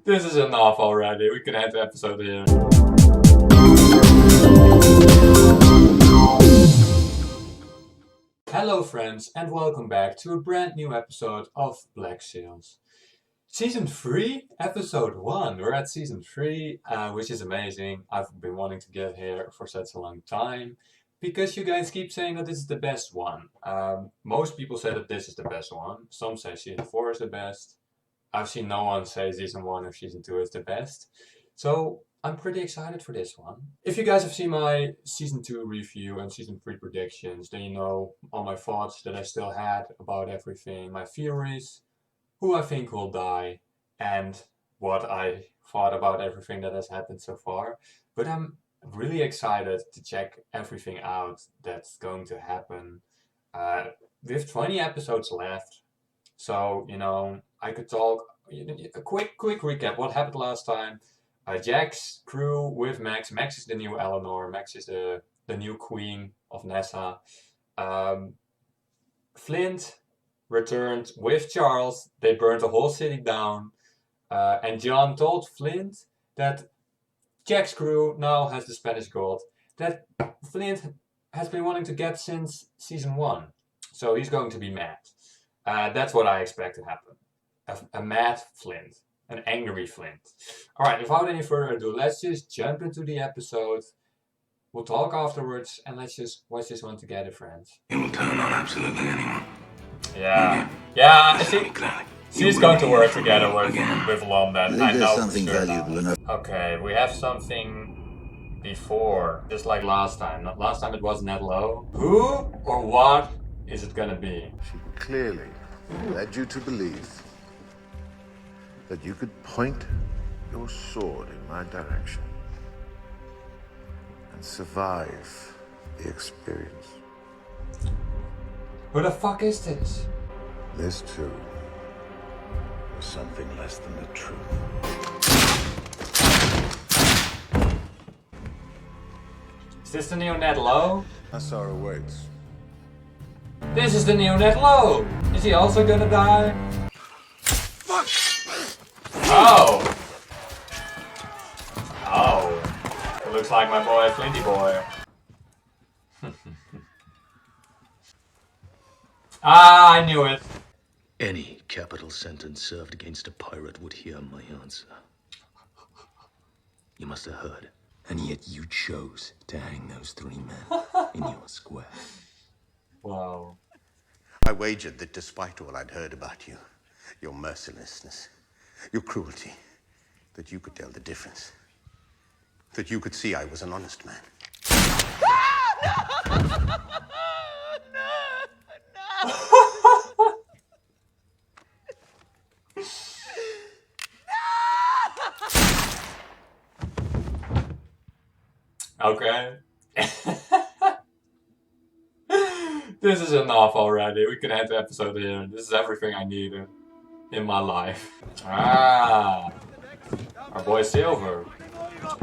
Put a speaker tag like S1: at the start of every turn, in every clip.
S1: This is enough already. We can end the episode here. Hello friends and welcome back to a brand new episode of Black Sails. Season 3, episode 1. We're at season 3, which is amazing. I've been wanting to get here for such a long time because you guys keep saying that this is the best one. Most people say that this is the best one. Some say season 4 is the best. I've seen no one say season 1 or season 2 is the best. So I'm pretty excited for this one. If you guys have seen my season 2 review and season 3 predictions, then you know all my thoughts that I still had about everything, my theories, who I think will die, and what I thought about everything that has happened so far. But I'm really excited to check everything out that's going to happen. We have 20 episodes left, so, you know, I could talk, a quick recap. What happened last time? Jack's crew with Max. Max is the new Eleanor. Max is the new queen of Nassau. Flint returned with Charles. They burned the whole city down. And John told Flint that Jack's crew now has the Spanish gold that Flint has been wanting to get since season 1. So he's going to be mad. That's what I expect to happen. A mad Flint. An angry Flint. Alright, without any further ado, let's just jump into the episode. We'll talk afterwards and let's just watch this one together, friends.
S2: It will turn on absolutely anyone.
S1: Yeah. Yeah, she's going to work together with Lombat. I know
S3: something
S1: for sure
S3: valuable enough.
S1: Okay, we have something before. Just like last time. Last time it was Ned Lowe. Who or what is it gonna be?
S4: She clearly led you to believe that you could point your sword in my direction and survive the experience.
S1: Who the fuck is this?
S4: This, too, is something less than the truth.
S1: Is this the new Ned Lowe?
S4: Nassau awaits.
S1: This is the new Ned Lowe! Is he also gonna die?
S4: Fuck!
S1: Oh! Oh. It looks like my boy, Flinty boy. Ah, I knew it.
S5: Any capital sentence served against a pirate would hear my answer. You must have heard. And yet you chose to hang those 3 men in your square.
S1: Wow.
S2: I wagered that despite all I'd heard about you, your mercilessness, your cruelty, that you could tell the difference. That you could see I was an honest man.
S1: Okay. This is enough already. We can end the episode here. This is everything I needed in my life. Ah. Our boy Silver.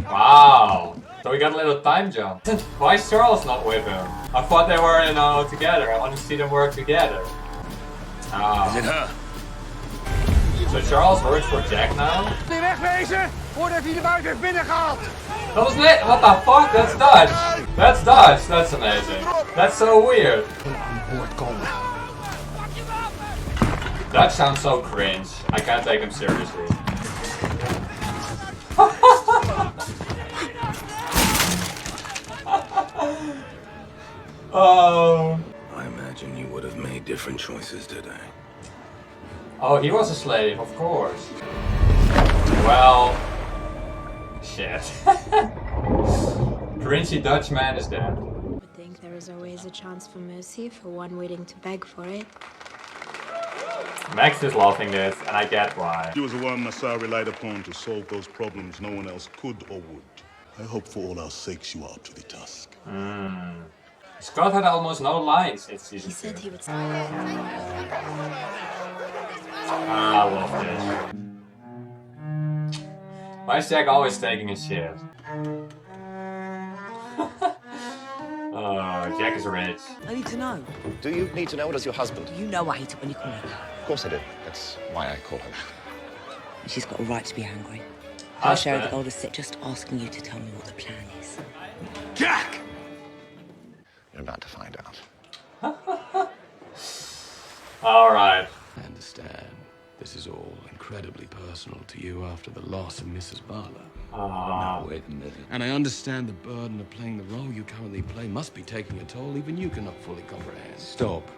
S1: Wow. So we got a little time jump. Why is Charles not with him? I thought they were, you know, together. I want to see them work together. Ah.
S2: Is it her?
S1: So Charles works for Jack now?
S6: Wegwezen voordat hij de buit heeft binnengehaald.
S1: That was lit. What the fuck? That's Dutch. That's Dutch. That's amazing. That's so weird. Dutch sounds so cringe. I can't take him seriously. Oh.
S5: I imagine you would have made different choices today.
S1: Oh, he was a slave, of course. Well, shit. Cringy Dutch man is dead.
S7: I think there is always a chance for mercy for one willing to beg for it.
S1: Max is laughing this, and I get why.
S8: You was the one Nassau relied upon to solve those problems no one else could or would. I hope for all our sakes you are up to the task.
S1: Scott had almost no lines in season 2.
S7: He said he would.
S1: I love this. Why is Jack always taking his shit? Oh, Jack is rich.
S9: I need to know.
S10: Do you need to know? Or does your husband?
S9: You know I hate it when you call me.
S10: Of course I do. That's why I call her that.
S3: And she's got a right to be angry. Her share of the
S1: Husband.
S3: gold is sick. Just asking you to tell me what the plan is.
S2: Jack! You're about to find out.
S1: Alright.
S5: I understand. This is all incredibly personal to you after the loss of Mrs. Barlow. Now, wait a minute. And I understand the burden of playing the role you currently play must be taking a toll even you cannot fully comprehend. Stop.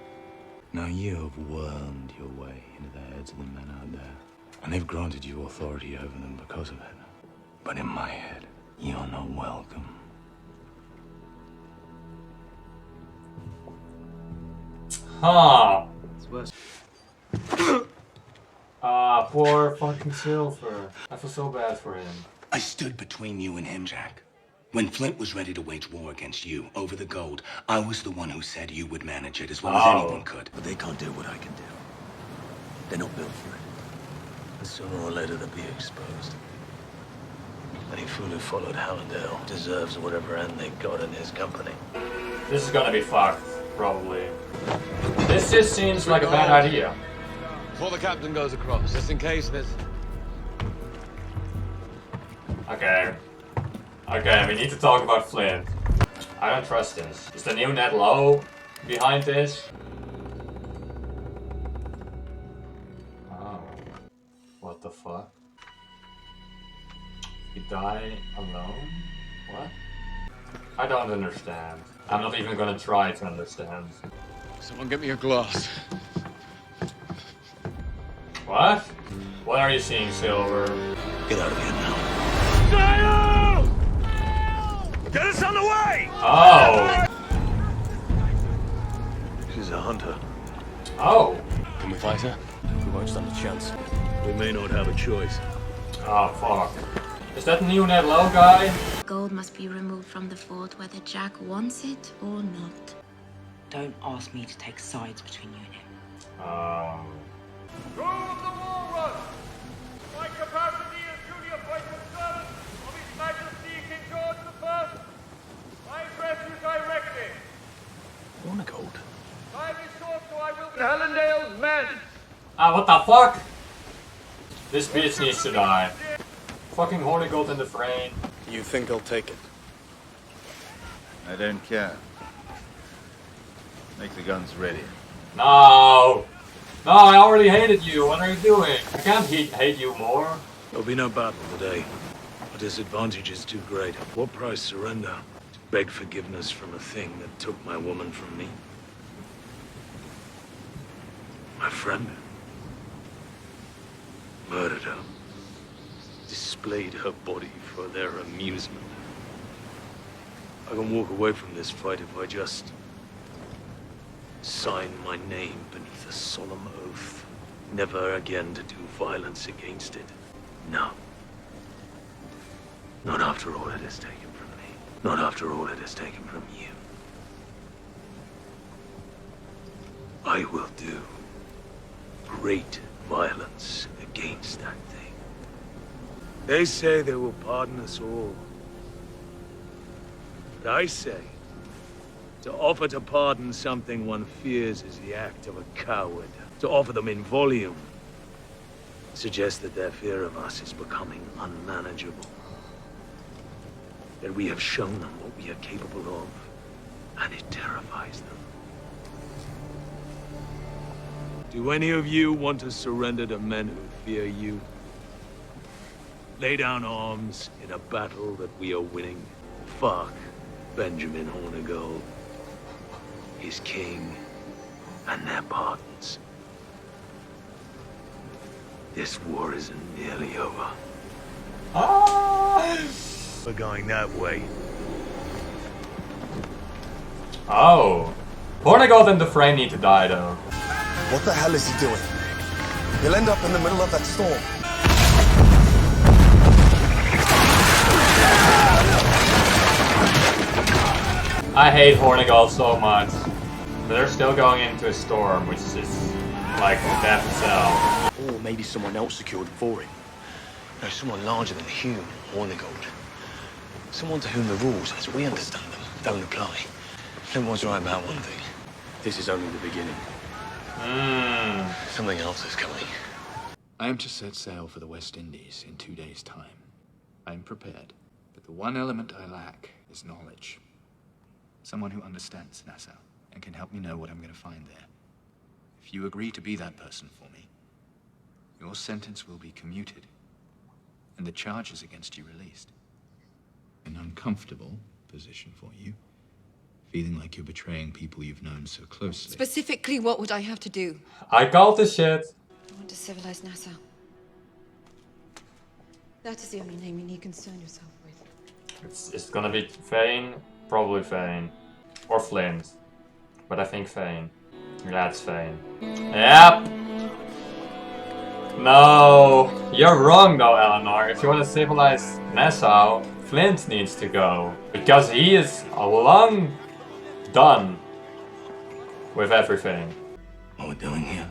S5: Now, you have wormed your way into the heads of the men out there. And they've granted you authority over them because of it. But in my head, you're not welcome.
S1: Huh. It's worse. Poor fucking Silver. I feel so bad for him.
S5: I stood between you and him, Jack. When Flint was ready to wage war against you over the gold, I was the one who said you would manage it as well as anyone could. But they can't do what I can do. They're not built for it. And sooner or later they'll be exposed. Any fool who followed Hallandale deserves whatever end they got in his company.
S1: This is gonna be fucked, probably. This just seems like a bad idea.
S6: Before the captain goes across, just in case there's...
S1: Okay. Okay, we need to talk about Flint. I don't trust this. Is the new Ned Low behind this? Oh. What the fuck? He die alone? What? I don't understand. I'm not even gonna try to understand.
S6: Someone get me a glass.
S1: What? What are you seeing, Silver?
S5: Get out of here now.
S6: Get us on the way!
S1: Oh!
S5: She's a hunter.
S1: Oh!
S5: Can we fight her? We won't stand a chance. We may not have a choice.
S1: Oh, fuck. Is that new Ned Low guy?
S7: Gold must be removed from the fort whether Jack wants it or not.
S3: Don't ask me to take sides between you and him.
S6: Crew of the War Run! My capacity as duly appointed servant of His Majesty King George I, I address you directly.
S5: Hornigold.
S6: Kindly sought so I will be Hallandale's men.
S1: Ah, what the fuck? This bitch needs to die. Fucking Hornigold in the frame.
S5: You think I'll take it?
S4: I don't care. Make the guns ready.
S1: No! No, I already hated you. What are you doing? I can't hate you more.
S5: There'll be no battle today. The disadvantage is too great. What price surrender? To beg forgiveness from a thing that took my woman from me? My friend. Murdered her. Displayed her body for their amusement. I can walk away from this fight if I just sign my name beneath a solemn oath, never again to do violence against it. No. Not after all it has taken from me. Not after all it has taken from you. I will do great violence against that thing. They say they will pardon us all. But I say, to offer to pardon something one fears is the act of a coward. To offer them in volume suggests that their fear of us is becoming unmanageable. That we have shown them what we are capable of, and it terrifies them. Do any of you want to surrender to men who fear you? Lay down arms in a battle that we are winning. Fuck Benjamin Hornigold, his king, and their pardons. This war isn't nearly over.
S1: Ah!
S5: We're going that way.
S1: Oh. Hornigold and the frame need to die, though.
S9: What the hell is he doing? He'll end up in the middle of that storm.
S1: I hate Hornigold so much. But they're still going into a storm, which is like death itself.
S5: Or maybe someone else secured it for him. No, someone larger than Hume, Hornigold. Someone to whom the rules, as we understand them, don't apply. Flint was right about one thing. This is only the beginning. Something else is coming.
S10: I am to set sail for the West Indies in 2 days' time. I am prepared, but the one element I lack is knowledge. Someone who understands Nassau and can help me know what I'm going to find there. If you agree to be that person for me, your sentence will be commuted and the charges against you released. An uncomfortable position for you, feeling like you're betraying people you've known so closely.
S11: Specifically, what would I have to do?
S1: I called this shit.
S11: I want to civilize Nassau. That is the only name you need concern yourself with.
S1: It's gonna be Vane, probably Vane. Or Flint. But I think Vane. That's Vane. Yep! No! You're wrong though, Eleanor. If you want to civilize Nassau, Flint needs to go. Because he is long done with everything.
S5: What we're doing here?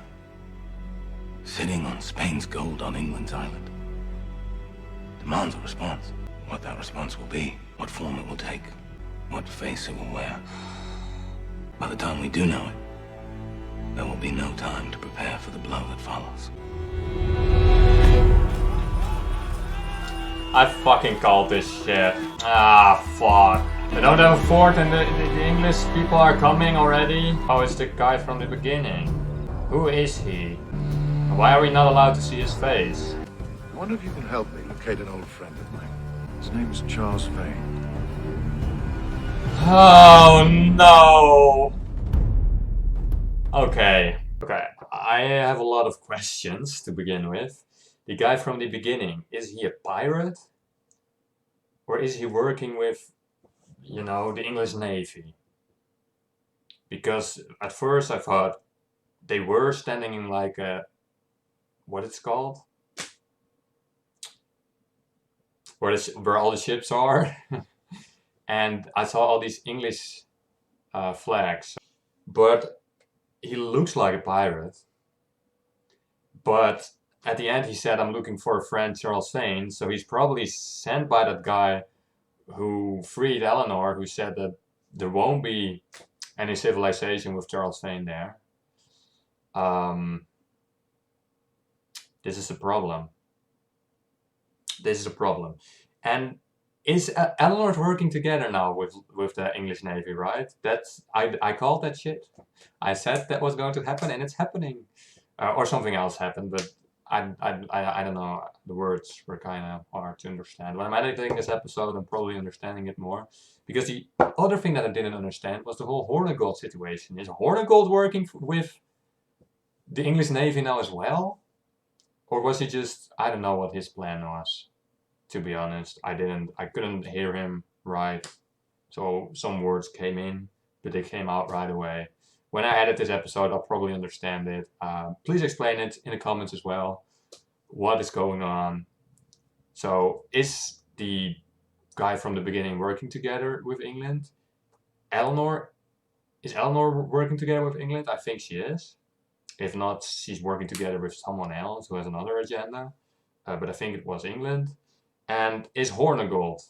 S5: Sitting on Spain's gold on England's island. Demands a response. What that response will be, what form it will take, what face it will wear. By the time we do know it, there will be no time to prepare for the blow that follows.
S1: I fucking called this shit. Ah, fuck. They don't have a fort and the English people are coming already? Oh, it's the guy from the beginning. Who is he? Why are we not allowed to see his face?
S4: I wonder if you can help me locate an old friend of mine. His name is Charles Vane.
S1: Oh no! Okay. I have a lot of questions to begin with. The guy from the beginning, is he a pirate? Or is he working with, you know, the English Navy? Because at first I thought they were standing in like a, what it's called? Where all the ships are. And I saw all these English flags. But he looks like a pirate. But at the end he said, I'm looking for a friend, Charles Vane. So he's probably sent by that guy who freed Eleanor, who said that there won't be any civilization with Charles Vane there. This is a problem. This is a problem. And is Eleanor's working together now with the English Navy, right? That's I called that shit. I said that was going to happen, and it's happening. Or something else happened, but I don't know. The words were kind of hard to understand. When I'm editing this episode, I'm probably understanding it more. Because the other thing that I didn't understand was the whole Hornigold situation. Is Hornigold working with the English Navy now as well? Or was he just, I don't know what his plan was. To be honest, I couldn't hear him right. So some words came in, but they came out right away. When I edit this episode, I'll probably understand it. Please explain it in the comments as well. What is going on? So, is the guy from the beginning working together with England? Is Eleanor working together with England? I think she is. If not, she's working together with someone else who has another agenda. But I think it was England. And is Hornigold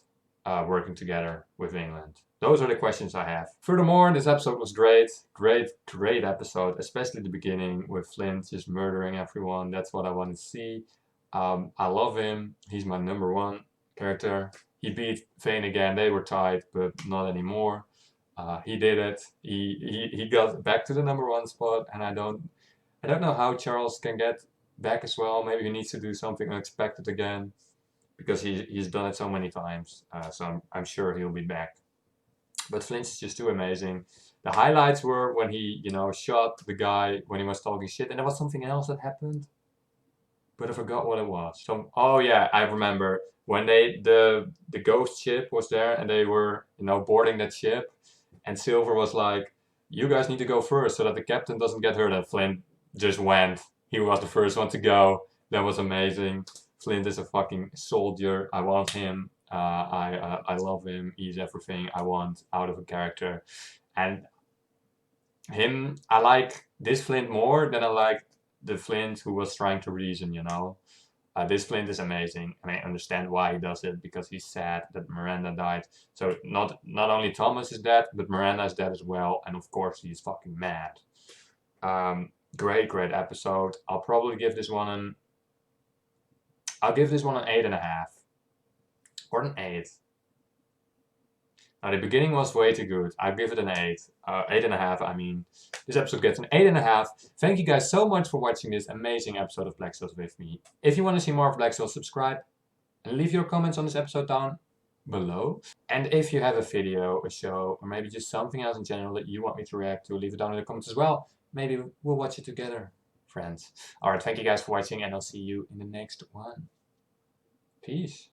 S1: working together with England? Those are the questions I have. Furthermore, this episode was great. Great episode. Especially the beginning with Flint just murdering everyone. That's what I want to see. I love him. He's my #1 character. He beat Vane again. They were tied, but not anymore. He did it. He got back to the #1 spot, and I don't know how Charles can get back as well. Maybe he needs to do something unexpected again, because he's done it so many times. So I'm sure he'll be back. But Flint's just too amazing. The highlights were when he, you know, shot the guy when he was talking shit, and there was something else that happened, but I forgot what it was. Oh yeah, I remember when the ghost ship was there and they were, you know, boarding that ship, and Silver was like, "You guys need to go first so that the captain doesn't get hurt." And Flint just went. He was the first one to go. That was amazing. Flint is a fucking soldier. I want him. I love him. He's everything I want out of a character. And him, I like this Flint more than I like the Flint who was trying to reason, you know. This Flint is amazing, and I understand why he does it, because he's sad that Miranda died. So not only Thomas is dead, but Miranda is dead as well, and of course he's fucking mad. Great episode. I'll probably give this one an I'll give this one an 8.5. Or an 8. Now the beginning was way too good. I'll give it an 8. 8.5, I mean. This episode gets an 8.5. Thank you guys so much for watching this amazing episode of Black Sails with me. If you want to see more of Black Sails, subscribe. And leave your comments on this episode down below. And if you have a video, a show, or maybe just something else in general that you want me to react to, leave it down in the comments as well. Maybe we'll watch it together, friends. Alright, thank you guys for watching, and I'll see you in the next one. Peace.